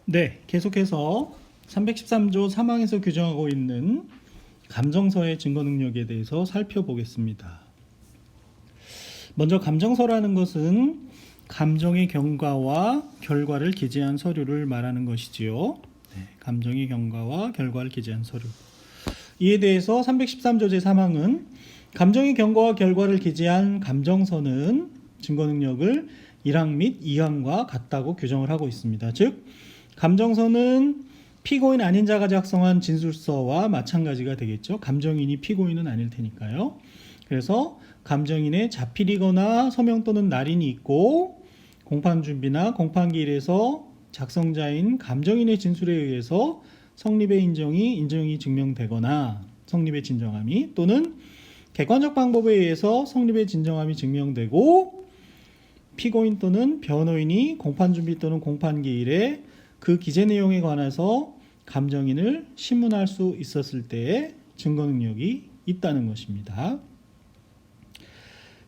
네, 계속해서 313조 3항에서 규정하고 있는 감정서의 증거 능력에 대해서 살펴보겠습니다. 먼저 감정서라는 것은 감정의 경과와 결과를 기재한 서류를 말하는 것이지요. 네, 감정의 경과와 결과를 기재한 서류. 이에 대해서 313조 제3항은 감정의 경과와 결과를 기재한 감정서는 증거 능력을 1항 및 2항과 같다고 규정을 하고 있습니다. 즉 감정서는 피고인 아닌 자가 작성한 진술서와 마찬가지가 되겠죠. 감정인이 피고인은 아닐 테니까요. 그래서 감정인의 자필이거나 서명 또는 날인이 있고 공판준비나 공판기일에서 작성자인 감정인의 진술에 의해서 성립의 인정이 증명되거나 성립의 진정함이 또는 객관적 방법에 의해서 성립의 진정함이 증명되고 피고인 또는 변호인이 공판준비 또는 공판기일에 그 기재 내용에 관해서 감정인을 신문할 수 있었을 때의 증거 능력이 있다는 것입니다.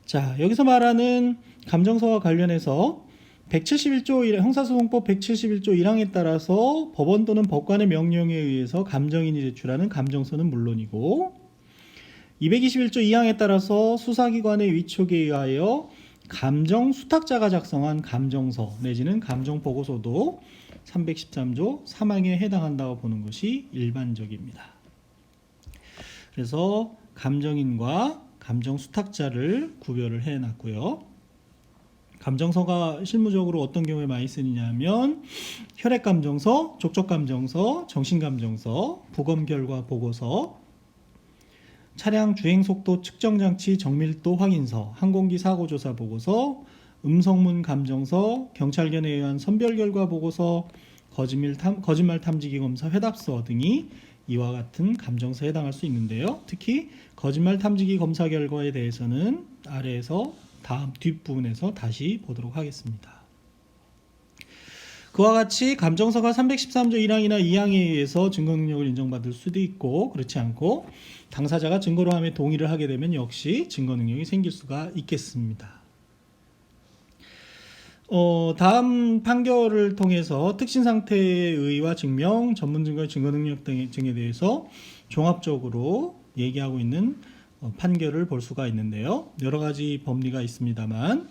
자, 여기서 말하는 감정서와 관련해서 171조 형사소송법 171조 1항에 따라서 법원 또는 법관의 명령에 의해서 감정인이 제출하는 감정서는 물론이고 221조 2항에 따라서 수사기관의 위촉에 의하여 감정 수탁자가 작성한 감정서 내지는 감정보고서도 313조 3항에 해당한다고 보는 것이 일반적입니다. 그래서 감정인과 감정 수탁자를 구별을 해놨고요. 감정서가 실무적으로 어떤 경우에 많이 쓰느냐면 혈액감정서, 족적감정서, 정신감정서, 부검결과 보고서, 차량 주행속도 측정장치 정밀도 확인서, 항공기 사고조사 보고서, 음성문 감정서, 경찰견에 의한 선별결과 보고서, 거짓말 탐지기 검사 회답서 등이 이와 같은 감정서에 해당할 수 있는데요. 특히 거짓말 탐지기 검사 결과에 대해서는 아래에서 다음 뒷부분에서 다시 보도록 하겠습니다. 그와 같이 감정서가 313조 1항이나 2항에 의해서 증거 능력을 인정받을 수도 있고 그렇지 않고 당사자가 증거로 함에 동의를 하게 되면 역시 증거 능력이 생길 수가 있겠습니다. 다음 판결을 통해서 특신상태의 의의와 증명, 전문증거의 증거 능력 등에 대해서 종합적으로 얘기하고 있는 판결을 볼 수가 있는데요. 여러 가지 법리가 있습니다만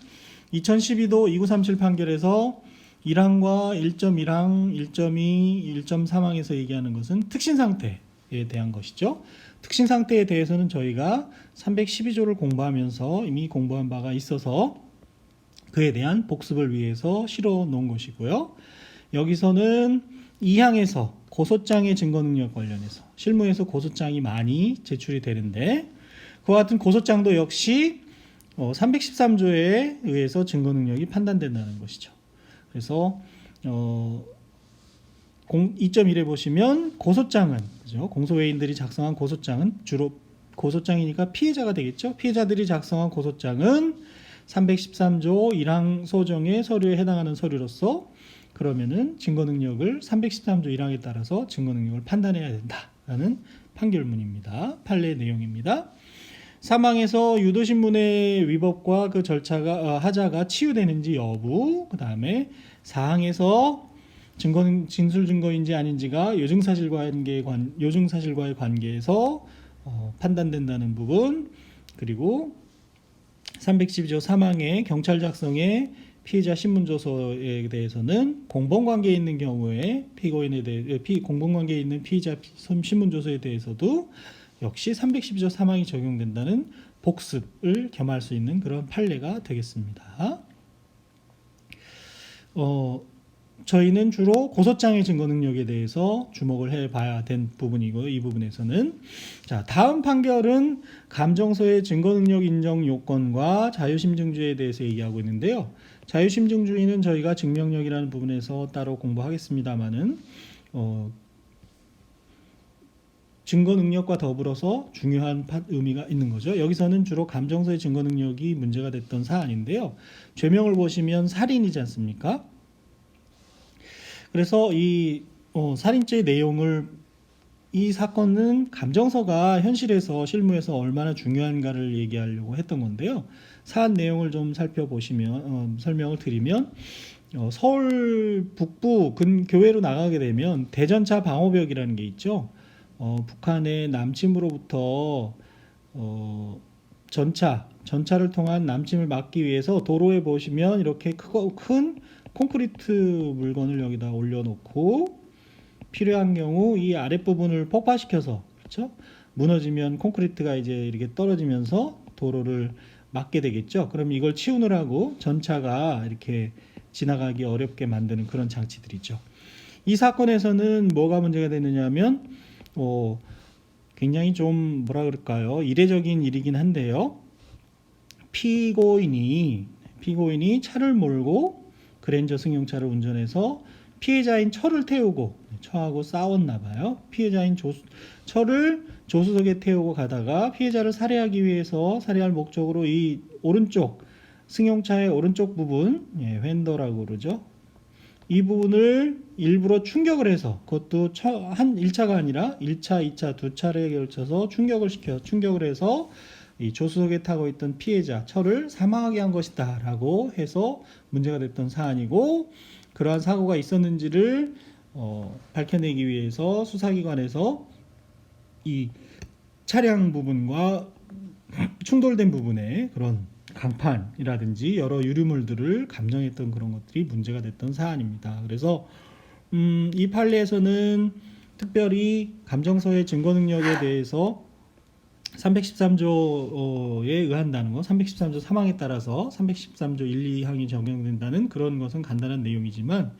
2012도 2937 판결에서 1항과 1.1항, 1.2, 1.3항에서 얘기하는 것은 특신상태에 대한 것이죠. 특신상태에 대해서는 저희가 312조를 공부하면서 이미 공부한 바가 있어서 그에 대한 복습을 위해서 실어 놓은 것이고요. 여기서는 2항에서 고소장의 증거 능력 관련해서 실무에서 고소장이 많이 제출이 되는데 그와 같은 고소장도 역시 313조에 의해서 증거 능력이 판단된다는 것이죠. 그래서 2.1에 보시면 고소장은 그죠? 공소외인들이 작성한 고소장은 주로 고소장이니까 피해자가 되겠죠. 피해자들이 작성한 고소장은 313조 1항 소정의 서류에 해당하는 서류로서 그러면은 증거 능력을 313조 1항에 따라서 증거 능력을 판단해야 된다라는 판결문입니다. 판례 내용입니다. 사망에서 유도신문의 위법과 그 절차가 하자가 치유되는지 여부, 그 다음에 사항에서 진술 증거인지 아닌지가 요증사실과의 관계에서 판단된다는 부분, 그리고 312조 3항의 경찰 작성의 피해자 신문조서에 대해서는 공범관계에 있는 경우에 공범관계에 있는 피해자 신문조서에 대해서도 역시 312조 3항이 적용된다는 복습을 겸할 수 있는 그런 판례가 되겠습니다. 저희는 주로 고소장의 증거 능력에 대해서 주목을 해봐야 된 부분이고 이 부분에서는 자 다음 판결은 감정서의 증거 능력 인정 요건과 자유심증주의에 대해서 얘기하고 있는데요. 자유심증주의는 저희가 증명력이라는 부분에서 따로 공부하겠습니다만은 증거 능력과 더불어서 중요한 의미가 있는 거죠. 여기서는 주로 감정서의 증거 능력이 문제가 됐던 사안인데요. 죄명을 보시면 살인이지 않습니까? 그래서 이 살인죄의 내용을 이 사건은 감정서가 현실에서 실무에서 얼마나 중요한가를 얘기하려고 했던 건데요. 사안 내용을 좀 살펴보시면 설명을 드리면 서울 북부 근교외로 나가게 되면 대전차 방호벽이라는 게 있죠. 북한의 남침으로부터 전차를 통한 남침을 막기 위해서 도로에 보시면 이렇게 크고 큰 콘크리트 물건을 여기다 올려놓고 필요한 경우 이 아랫부분을 폭파시켜서, 그렇죠? 무너지면 콘크리트가 이제 이렇게 떨어지면서 도로를 막게 되겠죠. 그럼 이걸 치우느라고 전차가 이렇게 지나가기 어렵게 만드는 그런 장치들이죠. 이 사건에서는 뭐가 문제가 되느냐면 굉장히 좀 뭐라 그럴까요? 이례적인 일이긴 한데요. 피고인이 차를 몰고 그랜저 승용차를 운전해서 피해자인 철을 태우고 처하고 싸웠나 봐요. 피해자인 철을 조수석에 태우고 가다가 피해자를 살해할 목적으로 이 오른쪽 승용차의 오른쪽 부분, 휀더라고 그러죠. 이 부분을 일부러 충격을 해서, 그것도 한 1차가 아니라 1차, 2차, 두 차례에 걸쳐서 충격을 해서 이 조수석에 타고 있던 피해자 철을 사망하게 한 것이다 라고 해서 문제가 됐던 사안이고, 그러한 사고가 있었는지를 밝혀내기 위해서 수사기관에서 이 차량 부분과 충돌된 부분에 그런 강판이라든지 여러 유류물들을 감정했던 그런 것들이 문제가 됐던 사안입니다. 그래서 이 판례에서는 특별히 감정서의 증거 능력에 대해서 313조에 의한다는 것, 313조 3항에 따라서 313조 1, 2항이 적용된다는 그런 것은 간단한 내용이지만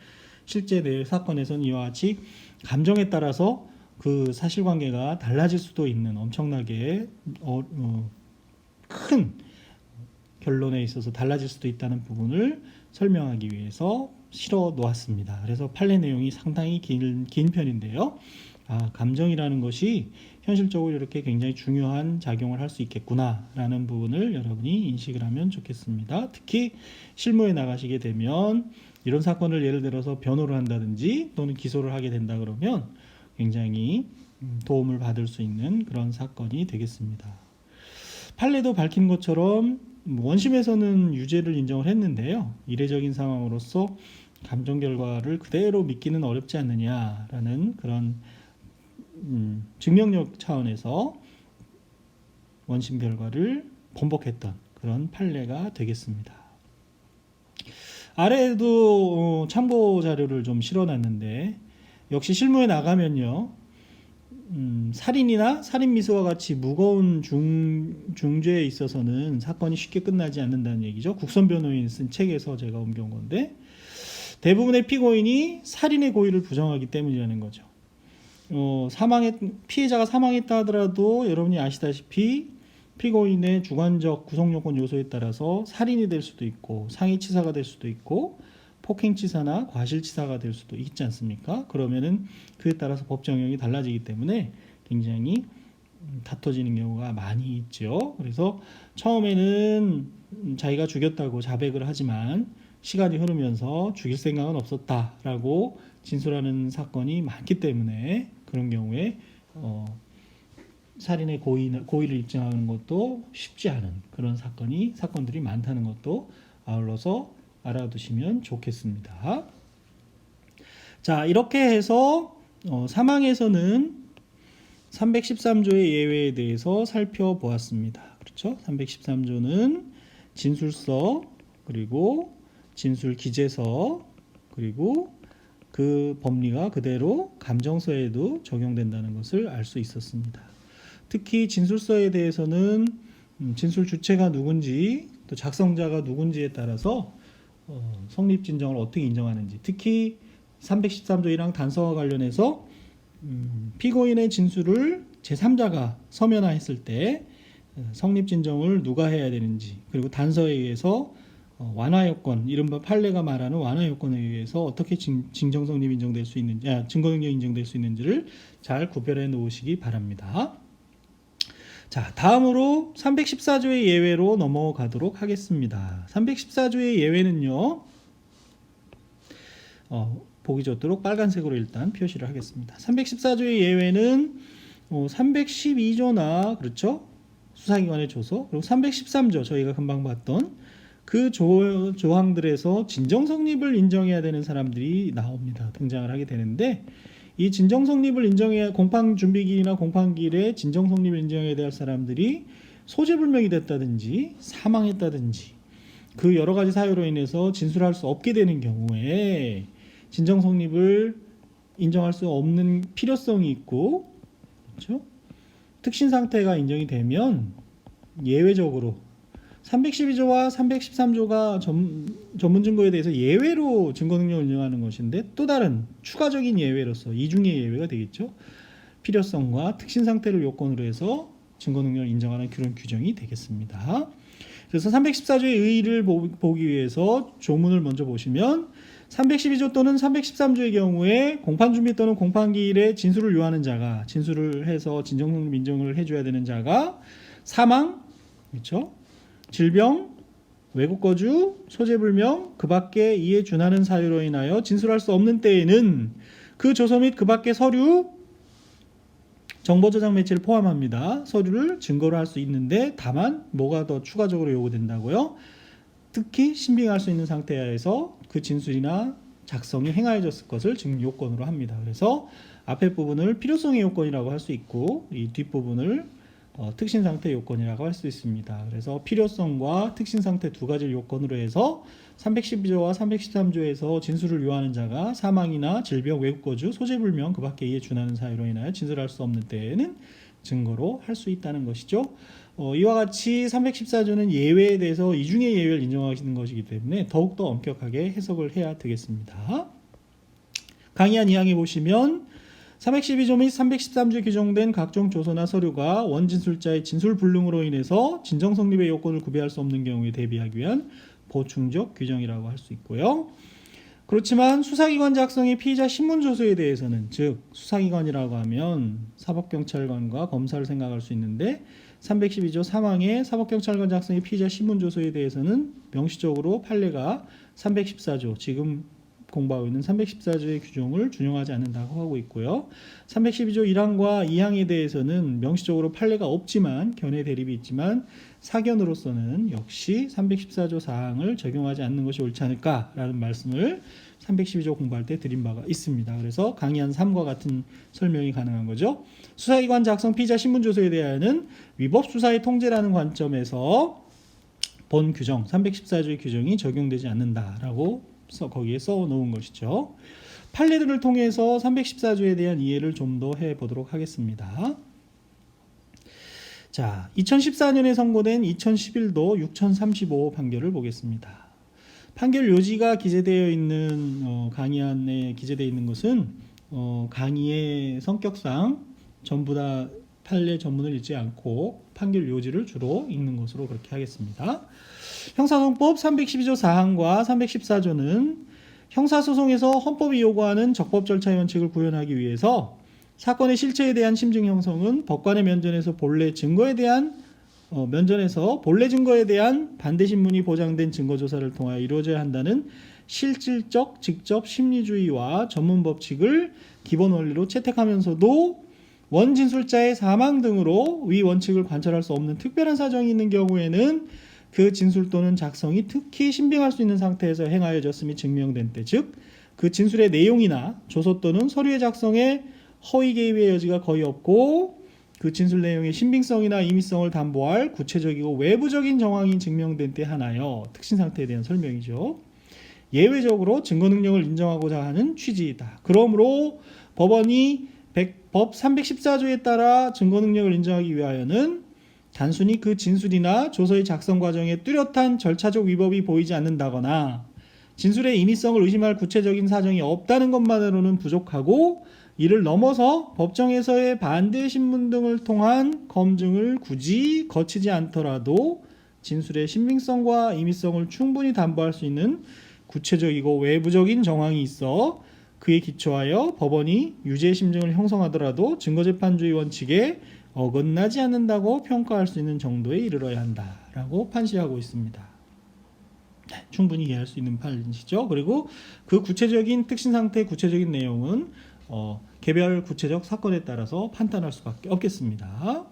실제 사건에서는 이와 같이 감정에 따라서 그 사실관계가 달라질 수도 있는 엄청나게 큰 결론에 있어서 달라질 수도 있다는 부분을 설명하기 위해서 실어 놓았습니다. 그래서 판례 내용이 상당히 긴 편인데요. 감정이라는 것이 현실적으로 이렇게 굉장히 중요한 작용을 할 수 있겠구나라는 부분을 여러분이 인식을 하면 좋겠습니다. 특히 실무에 나가시게 되면 이런 사건을 예를 들어서 변호를 한다든지 또는 기소를 하게 된다 그러면 굉장히 도움을 받을 수 있는 그런 사건이 되겠습니다. 판례도 밝힌 것처럼 원심에서는 유죄를 인정을 했는데요. 이례적인 상황으로서 감정 결과를 그대로 믿기는 어렵지 않느냐라는 그런 증명력 차원에서 원심 결과를 번복했던 그런 판례가 되겠습니다. 아래에도 참고 자료를 좀 실어놨는데 역시 실무에 나가면요, 살인이나 살인미수와 같이 무거운 중죄에 있어서는 사건이 쉽게 끝나지 않는다는 얘기죠. 국선 변호인 쓴 책에서 제가 옮겨온 건데 대부분의 피고인이 살인의 고의를 부정하기 때문이라는 거죠. 피해자가 사망했다 하더라도 여러분이 아시다시피 피고인의 주관적 구성요건 요소에 따라서 살인이 될 수도 있고 상해치사가 될 수도 있고 폭행치사나 과실치사가 될 수도 있지 않습니까? 그러면은 그에 따라서 법정형이 달라지기 때문에 굉장히 다퉈지는 경우가 많이 있죠. 그래서 처음에는 자기가 죽였다고 자백을 하지만 시간이 흐르면서 죽일 생각은 없었다라고 진술하는 사건이 많기 때문에 그런 경우에 살인의 고의를 입증하는 것도 쉽지 않은 그런 사건들이 많다는 것도 아울러서 알아두시면 좋겠습니다. 자, 이렇게 해서 사망에서는 313조의 예외에 대해서 살펴보았습니다. 그렇죠? 313조는 진술서, 그리고 진술 기재서, 그리고 그 법리가 그대로 감정서에도 적용된다는 것을 알 수 있었습니다. 특히 진술서에 대해서는 진술 주체가 누군지 또 작성자가 누군지에 따라서 성립진정을 어떻게 인정하는지, 특히 313조 1항 단서와 관련해서 피고인의 진술을 제3자가 서면화했을 때 성립진정을 누가 해야 되는지, 그리고 단서에 의해서 완화요건, 이른바 판례가 말하는 완화요건에 의해서 어떻게 징정성립 인정될 수 있는지, 증거능력 인정될 수 있는지를 잘 구별해 놓으시기 바랍니다. 자, 다음으로 314조의 예외로 넘어가도록 하겠습니다. 314조의 예외는요, 보기 좋도록 빨간색으로 일단 표시를 하겠습니다. 314조의 예외는 312조나 그렇죠? 수사기관의 조서, 그리고 313조 저희가 금방 봤던 그 조항들에서 진정 성립을 인정해야 되는 사람들이 나옵니다. 등장을 하게 되는데 이 진정 성립을 인정해야 공판 준비기일이나 공판기일에 진정 성립을 인정해야 될 사람들이 소재불명이 됐다든지 사망했다든지 그 여러 가지 사유로 인해서 진술할 수 없게 되는 경우에 진정 성립을 인정할 수 없는 필요성이 있고, 그렇죠? 특신 상태가 인정이 되면 예외적으로 312조와 313조가 전문 증거에 대해서 예외로 증거 능력을 인정하는 것인데 또 다른 추가적인 예외로서 이중의 예외가 되겠죠. 필요성과 특신 상태를 요건으로 해서 증거 능력을 인정하는 그런 규정이 되겠습니다. 그래서 314조의 의의를 보기 위해서 조문을 먼저 보시면 312조 또는 313조의 경우에 공판준비 또는 공판기일에 진술을 요하는 자가 진술을 해서 진정성립 인정을 해줘야 되는 자가 사망, 그렇죠? 질병, 외국거주, 소재불명, 그 밖에 이에 준하는 사유로 인하여 진술할 수 없는 때에는 그 조서 및 그 밖의 서류, 정보저장 매체를 포함합니다. 서류를 증거로 할 수 있는데 다만 뭐가 더 추가적으로 요구된다고요? 특히 신빙할 수 있는 상태에서 그 진술이나 작성이 행하여졌을 것을 증 요건으로 합니다. 그래서 앞에 부분을 필요성의 요건이라고 할 수 있고 이 뒷부분을 특신 상태 요건이라고 할 수 있습니다. 그래서 필요성과 특신 상태 두 가지를 요건으로 해서 312조와 313조에서 진술을 요하는 자가 사망이나 질병, 외국거주, 소재불명, 그 밖에 이에 준하는 사유로 인하여 진술할 수 없는 때에는 증거로 할 수 있다는 것이죠. 이와 같이 314조는 예외에 대해서 이중의 예외를 인정하시는 것이기 때문에 더욱더 엄격하게 해석을 해야 되겠습니다. 강의한 2항에 보시면 312조 및 313조에 규정된 각종 조서나 서류가 원진술자의 진술 불능으로 인해서 진정 성립의 요건을 구비할 수 없는 경우에 대비하기 위한 보충적 규정이라고 할 수 있고요. 그렇지만 수사기관 작성의 피의자 신문조서에 대해서는 즉 수사기관이라고 하면 사법경찰관과 검사를 생각할 수 있는데 312조 3항의 사법경찰관 작성의 피의자 신문조서에 대해서는 명시적으로 판례가 314조 지금 공부하고 있는 314조의 규정을 준용하지 않는다고 하고 있고요. 312조 1항과 2항에 대해서는 명시적으로 판례가 없지만 견해 대립이 있지만 사견으로서는 역시 314조 4항을 적용하지 않는 것이 옳지 않을까라는 말씀을 312조 공부할 때 드린 바가 있습니다. 그래서 강의한 3과 같은 설명이 가능한 거죠. 수사기관 작성 피의자 신문조서에 대하여는 위법수사의 통제라는 관점에서 본 규정 314조의 규정이 적용되지 않는다라고 거기에 써 놓은 것이죠. 판례들을 통해서 314조에 대한 이해를 좀 더 해보도록 하겠습니다. 자, 2014년에 선고된 2011도 6035 판결을 보겠습니다. 판결 요지가 기재되어 있는 강의안에 기재되어 있는 것은 강의의 성격상 전부 다 판례 전문을 읽지 않고 판결 요지를 주로 읽는 것으로 그렇게 하겠습니다. 형사소송법 312조 4항과 314조는 형사소송에서 헌법이 요구하는 적법 절차의 원칙을 구현하기 위해서 사건의 실체에 대한 심증 형성은 법관의 면전에서 본래 증거에 대한 반대 신문이 보장된 증거 조사를 통하여 이루어져야 한다는 실질적 직접 심리주의와 전문 법칙을 기본 원리로 채택하면서도 원진술자의 사망 등으로 위 원칙을 관철할 수 없는 특별한 사정이 있는 경우에는 그 진술 또는 작성이 특히 신빙할 수 있는 상태에서 행하여졌음이 증명된 때, 즉 그 진술의 내용이나 조서 또는 서류의 작성에 허위 개입의 여지가 거의 없고 그 진술 내용의 신빙성이나 임의성을 담보할 구체적이고 외부적인 정황이 증명된 때 하나여 특신 상태에 대한 설명이죠. 예외적으로 증거 능력을 인정하고자 하는 취지이다. 그러므로 법원이 법 314조에 따라 증거 능력을 인정하기 위하여는 단순히 그 진술이나 조서의 작성 과정에 뚜렷한 절차적 위법이 보이지 않는다거나 진술의 임의성을 의심할 구체적인 사정이 없다는 것만으로는 부족하고 이를 넘어서 법정에서의 반대 신문 등을 통한 검증을 굳이 거치지 않더라도 진술의 신빙성과 임의성을 충분히 담보할 수 있는 구체적이고 외부적인 정황이 있어 그에 기초하여 법원이 유죄 심증을 형성하더라도 증거재판주의 원칙에 어긋나지 않는다고 평가할 수 있는 정도에 이르러야 한다라고 판시하고 있습니다. 충분히 이해할 수 있는 판시죠. 그리고 그 구체적인 특신 상태의 구체적인 내용은 개별 구체적 사건에 따라서 판단할 수밖에 없겠습니다.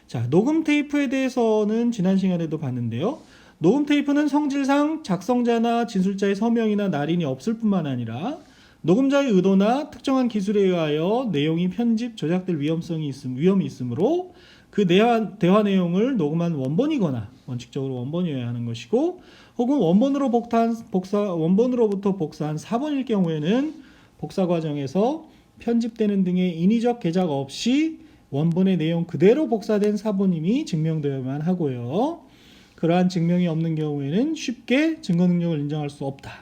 자, 녹음 테이프에 대해서는 지난 시간에도 봤는데요. 녹음 테이프는 성질상 작성자나 진술자의 서명이나 날인이 없을 뿐만 아니라 녹음자의 의도나 특정한 기술에 의하여 내용이 편집, 저작될 위험이 있으므로 그 대화 내용을 녹음한 원본이거나 원칙적으로 원본이어야 하는 것이고, 혹은 원본으로부터 복사한 사본일 경우에는 복사 과정에서 편집되는 등의 인위적 개작 없이 원본의 내용 그대로 복사된 사본임이 증명되어야만 하고요. 그러한 증명이 없는 경우에는 쉽게 증거 능력을 인정할 수 없다.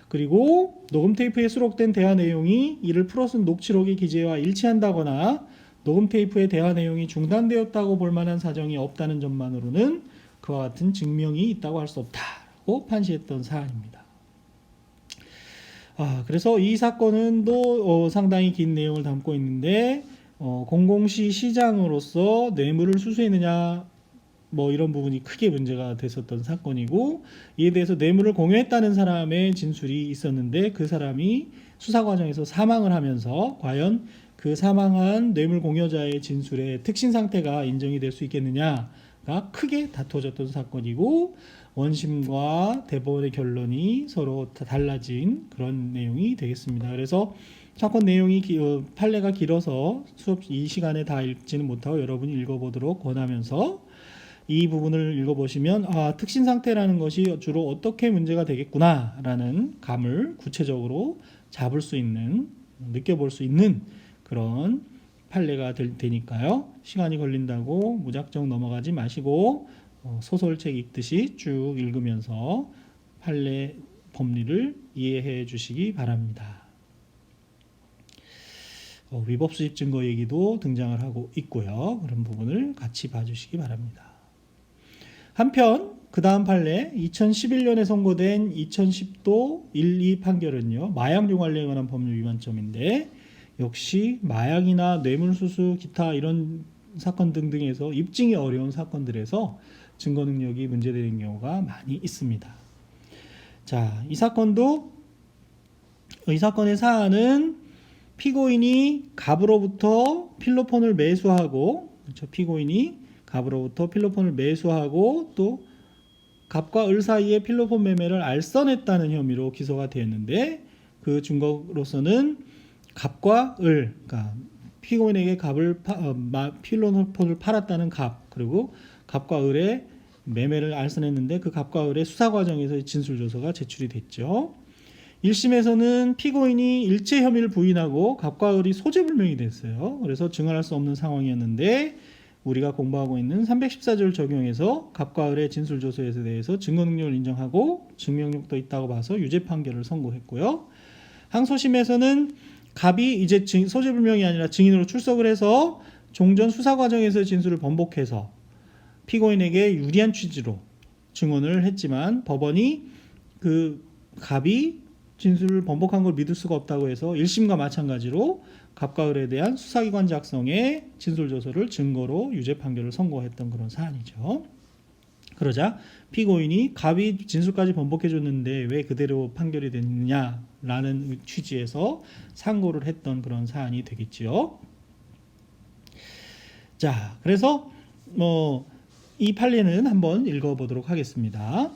그리고 녹음 테이프에 수록된 대화 내용이 이를 풀어쓴 녹취록의 기재와 일치한다거나 녹음 테이프의 대화 내용이 중단되었다고 볼 만한 사정이 없다는 점만으로는 그와 같은 증명이 있다고 할 수 없다고 판시했던 사안입니다. 그래서 이 사건은 또 상당히 긴 내용을 담고 있는데, 공공시 시장으로서 뇌물을 수수했느냐 뭐 이런 부분이 크게 문제가 됐었던 사건이고, 이에 대해서 뇌물을 공유했다는 사람의 진술이 있었는데 그 사람이 수사 과정에서 사망을 하면서 과연 그 사망한 뇌물 공여자의 진술의 특신 상태가 인정이 될 수 있겠느냐가 크게 다투어졌던 사건이고, 원심과 대법원의 결론이 서로 달라진 그런 내용이 되겠습니다. 그래서 사건 내용이 판례가 길어서 이 시간에 다 읽지는 못하고 여러분이 읽어보도록 권하면서, 이 부분을 읽어보시면 특신 상태라는 것이 주로 어떻게 문제가 되겠구나 라는 감을 구체적으로 잡을 수 있는, 느껴볼 수 있는 그런 판례가 되니까요. 시간이 걸린다고 무작정 넘어가지 마시고 소설책 읽듯이 쭉 읽으면서 판례 법리를 이해해 주시기 바랍니다. 위법 수집 증거 얘기도 등장을 하고 있고요. 그런 부분을 같이 봐주시기 바랍니다. 한편 그 다음 판례 2011년에 선고된 2010도 1, 2 판결은요, 마약류 관리에 관한 법률 위반점인데, 역시 마약이나 뇌물수수, 기타 이런 사건 등등에서 입증이 어려운 사건들에서 증거 능력이 문제되는 경우가 많이 있습니다. 자, 이 사건의 사안은 피고인이 갑으로부터 필로폰을 매수하고, 그렇죠? 피고인이 갑으로부터 필로폰을 매수하고 또 갑과 을 사이에 필로폰 매매를 알선했다는 혐의로 기소가 되었는데, 그 증거로서는 갑과 을, 그러니까 피고인에게 필로폰을 팔았다는 갑, 그리고 갑과 을의 매매를 알선했는데 그 갑과 을의 수사 과정에서 진술조서가 제출이 됐죠. 1심에서는 피고인이 일체 혐의를 부인하고 갑과 을이 소재불명이 됐어요. 그래서 증언할 수 없는 상황이었는데, 우리가 공부하고 있는 314조를 적용해서 갑과 을의 진술조서에 대해서 증거능력을 인정하고 증명력도 있다고 봐서 유죄 판결을 선고했고요. 항소심에서는 갑이 이제 소재불명이 아니라 증인으로 출석을 해서 종전 수사 과정에서 진술을 번복해서 피고인에게 유리한 취지로 증언을 했지만, 법원이 그 갑이 진술을 번복한 걸 믿을 수가 없다고 해서 1심과 마찬가지로 갑과 을에 대한 수사기관 작성의 진술조서를 증거로 유죄 판결을 선고했던 그런 사안이죠. 그러자 피고인이 갑이 진술까지 번복해 줬는데 왜 그대로 판결이 됐느냐라는 취지에서 상고를 했던 그런 사안이 되겠지요. 자, 그래서 이 판례는 한번 읽어보도록 하겠습니다.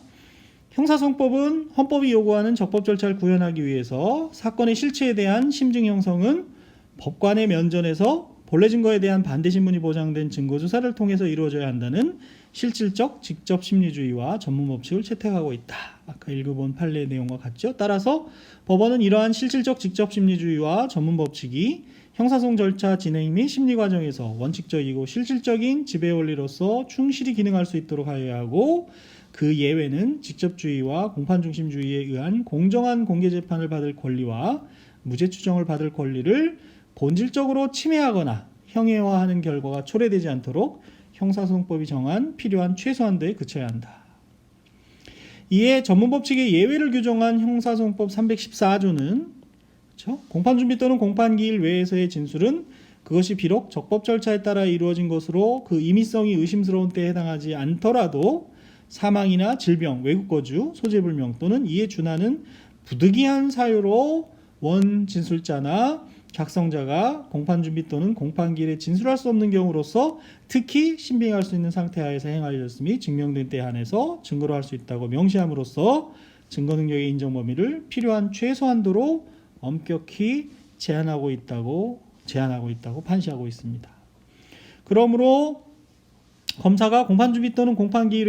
형사소송법은 헌법이 요구하는 적법 절차를 구현하기 위해서 사건의 실체에 대한 심증 형성은 법관의 면전에서 본래 증거에 대한 반대 신문이 보장된 증거 조사를 통해서 이루어져야 한다는 실질적 직접 심리주의와 전문 법칙을 채택하고 있다. 아까 읽어본 판례 내용과 같죠. 따라서 법원은 이러한 실질적 직접 심리주의와 전문 법칙이 형사소송 절차 진행 및 심리 과정에서 원칙적이고 실질적인 지배 원리로서 충실히 기능할 수 있도록 하여야 하고, 그 예외는 직접주의와 공판중심주의에 의한 공정한 공개재판을 받을 권리와 무죄 추정을 받을 권리를 본질적으로 침해하거나 형해화하는 결과가 초래되지 않도록 형사소송법이 정한 필요한 최소한도에 그쳐야 한다. 이에 전문법칙의 예외를 규정한 형사소송법 314조는 그렇죠? 공판준비 또는 공판기일 외에서의 진술은 그것이 비록 적법 절차에 따라 이루어진 것으로 그 임의성이 의심스러운 때에 해당하지 않더라도 사망이나 질병, 외국거주, 소재불명 또는 이에 준하는 부득이한 사유로 원 진술자나 작성자가 공판준비 또는 공판기일에 진술할 수 없는 경우로서 특히 신빙할 수 있는 상태 하에서 행하였음이 증명된 때에 한해서 증거로 할 수 있다고 명시함으로써 증거능력의 인정 범위를 필요한 최소한도로 엄격히 제한하고 있다고 판시하고 있습니다. 그러므로 검사가 공판준비 또는 공판기일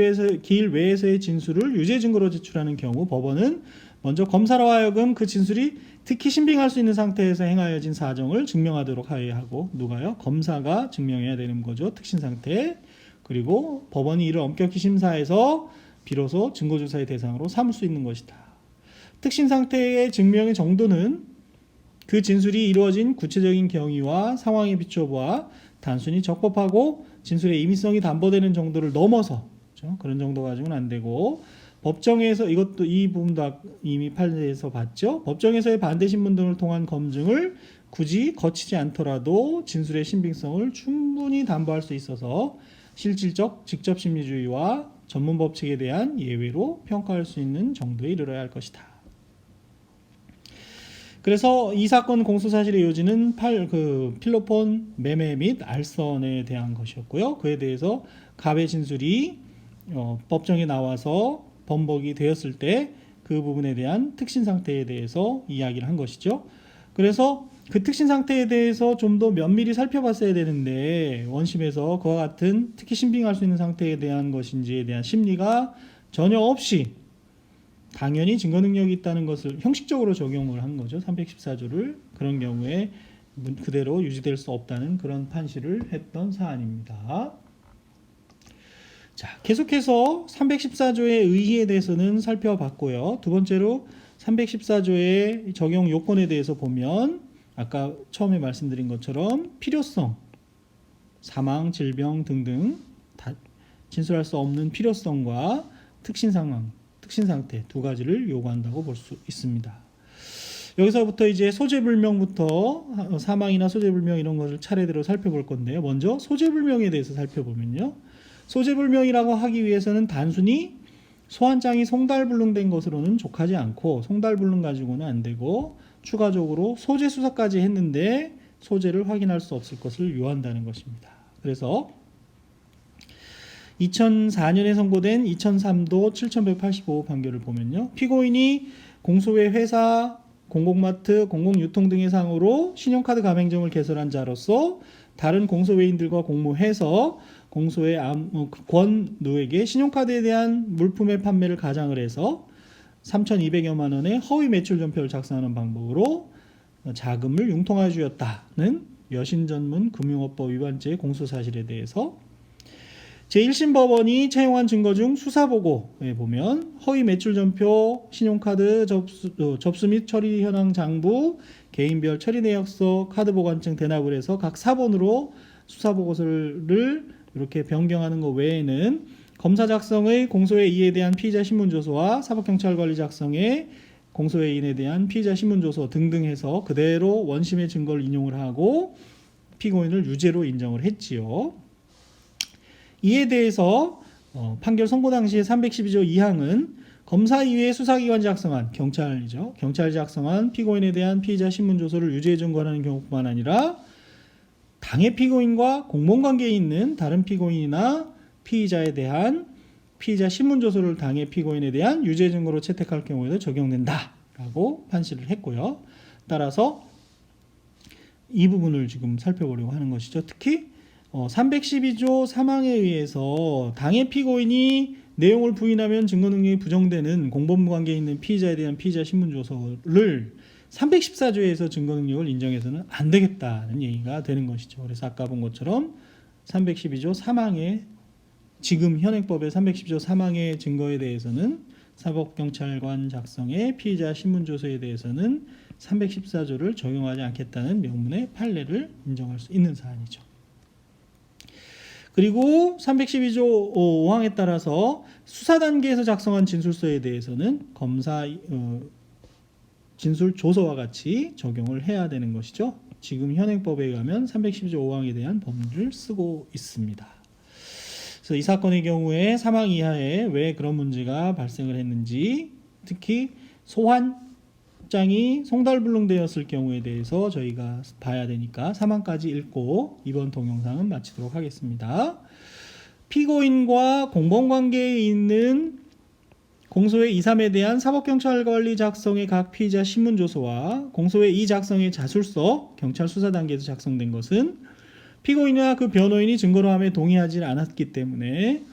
외에서의 진술을 유죄 증거로 제출하는 경우 법원은 먼저 검사로 하여금 그 진술이 특히 신빙할 수 있는 상태에서 행하여진 사정을 증명하도록 하여야 하고, 누가요? 검사가 증명해야 되는 거죠. 특신 상태. 그리고 법원이 이를 엄격히 심사해서 비로소 증거조사의 대상으로 삼을 수 있는 것이다. 특신 상태의 증명의 정도는 그 진술이 이루어진 구체적인 경위와 상황에 비추어 보아 단순히 적법하고 진술의 임의성이 담보되는 정도를 넘어서, 그렇죠? 그런 정도 가지고는 안 되고, 법정에서, 이것도 이 부분도 이미 판례에서 봤죠. 법정에서의 반대 신문 등을 통한 검증을 굳이 거치지 않더라도 진술의 신빙성을 충분히 담보할 수 있어서 실질적 직접 심리주의와 전문 법칙에 대한 예외로 평가할 수 있는 정도에 이르러야 할 것이다. 그래서 이 사건 공소 사실의 요지는 필로폰 매매 및 알선에 대한 것이었고요. 그에 대해서 갑의 진술이 법정에 나와서 번복이 되었을 때 그 부분에 대한 특신 상태에 대해서 이야기를 한 것이죠. 그래서 그 특신 상태에 대해서 좀 더 면밀히 살펴봤어야 되는데 원심에서 그와 같은 특히 신빙할 수 있는 상태에 대한 것인지에 대한 심리가 전혀 없이 당연히 증거 능력이 있다는 것을 형식적으로 적용을 한 거죠. 314조를. 그런 경우에 그대로 유지될 수 없다는 그런 판시를 했던 사안입니다. 자, 계속해서 314조의 의의에 대해서는 살펴봤고요. 두 번째로 314조의 적용 요건에 대해서 보면 아까 처음에 말씀드린 것처럼 필요성, 사망, 질병 등등 진술할 수 없는 필요성과 특신 상황, 특신 상태 두 가지를 요구한다고 볼 수 있습니다. 여기서부터 이제 소재불명부터 사망이나 소재불명 이런 것을 차례대로 살펴볼 건데요. 먼저 소재불명에 대해서 살펴보면요. 소재불명이라고 하기 위해서는 단순히 소환장이 송달불능된 것으로는 족하지 않고 송달불능 가지고는 안 되고 추가적으로 소재 수사까지 했는데 소재를 확인할 수 없을 것을 요한다는 것입니다. 그래서 2004년에 선고된 2003도 7185 판결을 보면요. 피고인이 공소의 회사, 공공마트, 공공유통 등의 상으로 신용카드 가맹점을 개설한 자로서 다른 공소외인들과 공모해서 공소의 권누에게 신용카드에 대한 물품의 판매를 가장을 해서 3,200여만 원의 허위 매출 전표를 작성하는 방법으로 자금을 융통하여 주었다는 여신전문 금융업법 위반죄의 공소사실에 대해서 제1심 법원이 채용한 증거 중 수사보고에 보면 허위 매출 전표, 신용카드 접수 및 처리 현황 장부, 개인별 처리 내역서, 카드 보관증 대납을 해서 각 사본으로 수사보고서를 이렇게 변경하는 것 외에는 검사 작성의 공소외인에 대한 피의자 신문조서와 사법경찰관리 작성의 공소외인에 대한 피의자 신문조서 등등 해서 그대로 원심의 증거를 인용을 하고 피고인을 유죄로 인정을 했지요. 이에 대해서 판결 선고 당시에 312조 2항은 검사 이외의 수사기관이 작성한 경찰이죠. 경찰이 작성한 피고인에 대한 피의자 신문조서를 유죄 증거하는 경우뿐만 아니라 당해 피고인과 공범관계에 있는 다른 피고인이나 피의자에 대한 피의자 신문조서를 당해 피고인에 대한 유죄 증거로 채택할 경우에도 적용된다라고 판시를 했고요. 따라서 이 부분을 지금 살펴보려고 하는 것이죠. 특히 312조 3항에 의해서 당해 피고인이 내용을 부인하면 증거 능력이 부정되는 공범관계에 있는 피의자에 대한 피의자 신문조서를 314조에서 증거 능력을 인정해서는 안 되겠다는 얘기가 되는 것이죠. 그래서 아까 본 것처럼 312조 3항의 지금 현행법의 312조 3항의 증거에 대해서는 사법경찰관 작성의 피의자 신문조서에 대해서는 314조를 적용하지 않겠다는 명문의 판례를 인정할 수 있는 사안이죠. 그리고 312조 5항에 따라서 수사 단계에서 작성한 진술서에 대해서는 검사 진술 조서와 같이 적용을 해야 되는 것이죠. 지금 현행법에 의하면 312조 5항에 대한 법률을 쓰고 있습니다. 그래서 이 사건의 경우에 사망 이하에 왜 그런 문제가 발생을 했는지, 특히 소환 입장이 송달불능되었을 경우에 대해서 저희가 봐야 되니까 사망까지 읽고 이번 동영상은 마치도록 하겠습니다. 피고인과 공범관계에 있는 공소의 2, 3에 대한 사법경찰관리 작성의 각 피의자 신문조서와 공소의 이 작성의 자술서 경찰 수사 단계에서 작성된 것은 피고인이나 그 변호인이 증거로 함에 동의하지 않았기 때문에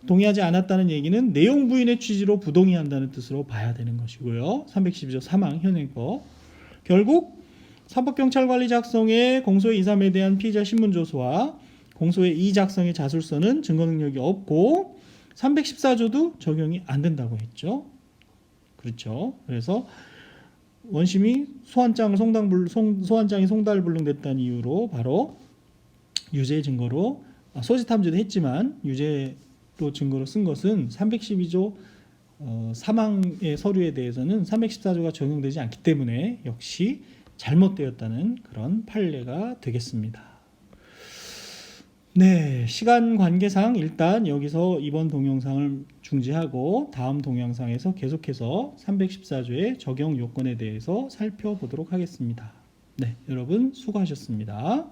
동의하지 않았다는 얘기는 내용 부인의 취지로 부동의한다는 뜻으로 봐야 되는 것이고요. 312조 사망 현행법. 결국 사법경찰관리 작성의 공소의 2, 3에 대한 피의자 신문조서와 공소의 이 작성의 자술서는 증거 능력이 없고 314조도 적용이 안 된다고 했죠. 그렇죠. 그래서 원심이 소환장이 송달불능됐다는 이유로 바로 유죄 증거로 소지 탐지도 했지만 유죄로 증거로 쓴 것은 312조 사망의 서류에 대해서는 314조가 적용되지 않기 때문에 역시 잘못되었다는 그런 판례가 되겠습니다. 네, 시간 관계상 일단 여기서 이번 동영상을 중지하고 다음 동영상에서 계속해서 314조의 적용 요건에 대해서 살펴보도록 하겠습니다. 네, 여러분 수고하셨습니다.